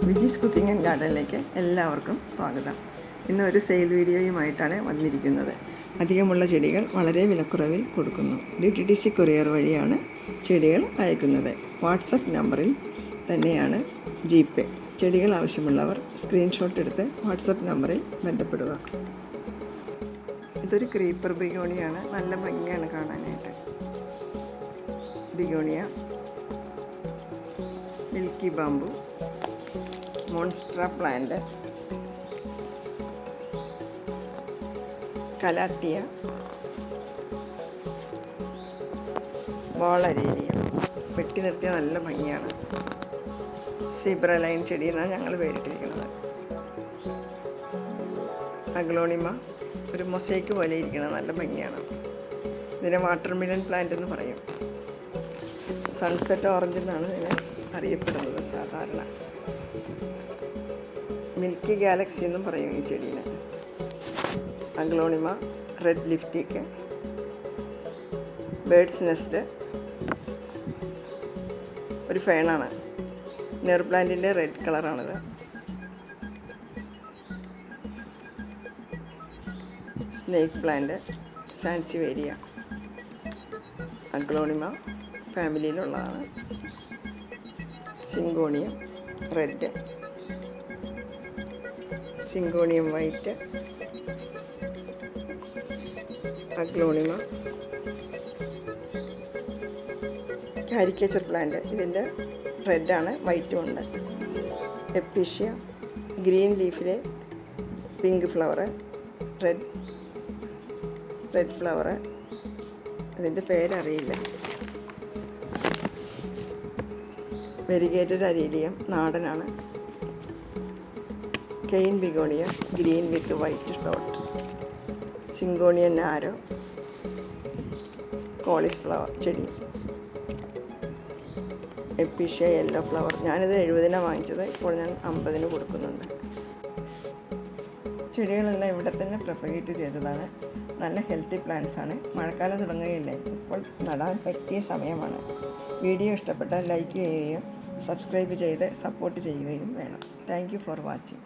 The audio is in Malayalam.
വിജീസ് കുക്കിംഗ് ആൻഡ് ഗാർഡനിലേക്ക് എല്ലാവർക്കും സ്വാഗതം. ഇന്ന് ഒരു സെയിൽ വീഡിയോയുമായിട്ടാണ് വന്നിരിക്കുന്നത്. അധികമുള്ള ചെടികൾ വളരെ വിലക്കുറവിൽ കൊടുക്കുന്നു. DTDC കൊറിയർ വഴിയാണ് ചെടികൾ അയക്കുന്നത്. വാട്സപ്പ് നമ്പറിൽ തന്നെയാണ് GPay. ചെടികൾ ആവശ്യമുള്ളവർ സ്ക്രീൻഷോട്ട് എടുത്ത് വാട്സപ്പ് നമ്പറിൽ ബന്ധപ്പെടുക. ഇതൊരു ക്രീപ്പർ ബിഗോണിയാണ്. നല്ല ഭംഗിയാണ് കാണാനായിട്ട്. Begonia, milky bamboo, monstera plant, calathea, വാളരീനിയ. വെട്ടി നിർത്തിയ നല്ല ഭംഗിയാണ്. സീബ്ര ലൈൻ ചെടി എന്നാണ് ഞങ്ങൾ പേരിട്ടിരിക്കുന്നത്. അഗ്ലോണിമ ഒരു മൊസൈക്ക് പോലെ ഇരിക്കണം, നല്ല ഭംഗിയാണ്. ഇതിനെ വാട്ടർമെലൺ പ്ലാന്റ് എന്ന് പറയും. സൺസെറ്റ് ഓറഞ്ച് എന്നാണ് ഇതിനെ അറിയപ്പെടുന്നത് സാധാരണ. മിൽക്കി ഗാലക്സി എന്നും പറയും ഈ ചെടീനെ. Aglaonema, red lipstick, bird's nest ഒരു ഫേണാണ്. നെർ പ്ലാന്റിൻ്റെ റെഡ് കളറാണിത്. Snake plant, sansevieria. അഗ്ലോണിമ ഫാമിലിയിലുള്ളതാണ്. Syngonium red, syngonium white, aglaonema, caricature plant. ഇതിൻ്റെ റെഡാണ്, വൈറ്റും ഉണ്ട്. എപ്പീഷ്യ, ഗ്രീൻ ലീഫിലെ പിങ്ക് ഫ്ലവർ, റെഡ് ഫ്ലവർ. ഇതിൻ്റെ പേരറിയില്ല. വെരിഗേറ്റഡ് അരീലിയം നാടനാണ്. Cane begonia, green with white dots. Syngonium narrow, cauliflower ചെടി. Episcia yellow flower. ഞാനിത് 70 വാങ്ങിച്ചത്. ഇപ്പോൾ ഞാൻ 50 കൊടുക്കുന്നുണ്ട്. ചെടികളെല്ലാം ഇവിടെ തന്നെ പ്രൊപ്പഗേറ്റ് ചെയ്തതാണ്. നല്ല ഹെൽത്തി പ്ലാന്റ്സ് ആണ്. മഴക്കാലം തുടങ്ങുകയില്ലേ, ഇപ്പോൾ നടാൻ പറ്റിയ സമയമാണ്. വീഡിയോ ഇഷ്ടപ്പെട്ടാൽ ലൈക്ക് ചെയ്യുകയും സബ്സ്ക്രൈബ് ചെയ്ത് സപ്പോർട്ട് ചെയ്യുകയും വേണം. Thank you for watching.